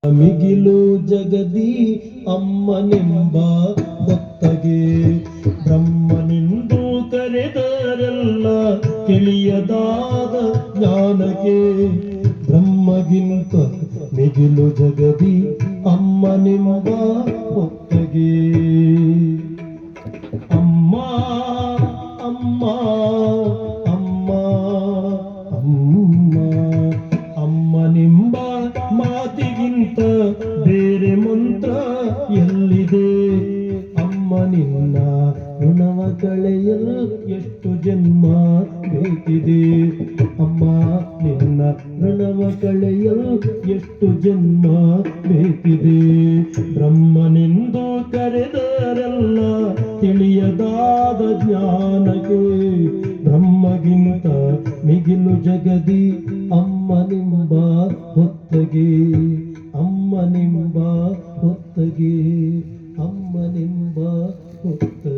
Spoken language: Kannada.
ಮಿಗಿಲು ಜಗದಿ ಅಮ್ಮನೆಂಬ ಹೊತ್ತಗೆ ಬ್ರಹ್ಮನೆಂದು ಕರೆದರೆಲ್ಲ ತಿಳಿಯದಾದ ಜ್ಞಾನಕ್ಕೆ ಬ್ರಹ್ಮಗಿಂತ ಮಿಗಿಲು ಜಗದಿ ಅಮ್ಮನೆಂಬ ಹೊತ್ತಗೆ ಅಮ್ಮ ಅಮ್ಮ ಅಮ್ಮ ಅಮ್ಮ ಅಮ್ಮನೆಂಬ ಮಾತಿಗಿಂತ ಬೇರೆ ಮಂತ್ರ ಎಲ್ಲಿದೆ? ಅಮ್ಮ ನಿನ್ನ ಋಣವ ಕಳೆಯಲು ಎಷ್ಟು ಜನ್ಮ ಬೇಕಿದೆ? ಅಮ್ಮ ನಿನ್ನ ಋಣವ ಕಳೆಯಲು ಎಷ್ಟು ಜನ್ಮ ಬೇಕಿದೆ? ಬ್ರಹ್ಮನೆಂದು ಕರೆದರೆಲ್ಲ ತಿಳಿಯದಾದ ಜ್ಞಾನಕ್ಕೆ ಬ್ರಹ್ಮಗಿಂತ ಮಿಗಿಲು ಜಗದಿ ಅಮ್ಮನೆಂಬ ಹೊತ್ತಗೆ ಅಮ್ಮನೆಂಬ ಹೊತ್ತಗೆ ಅಮ್ಮನೆಂಬ ಹೊತ್ತಗೆ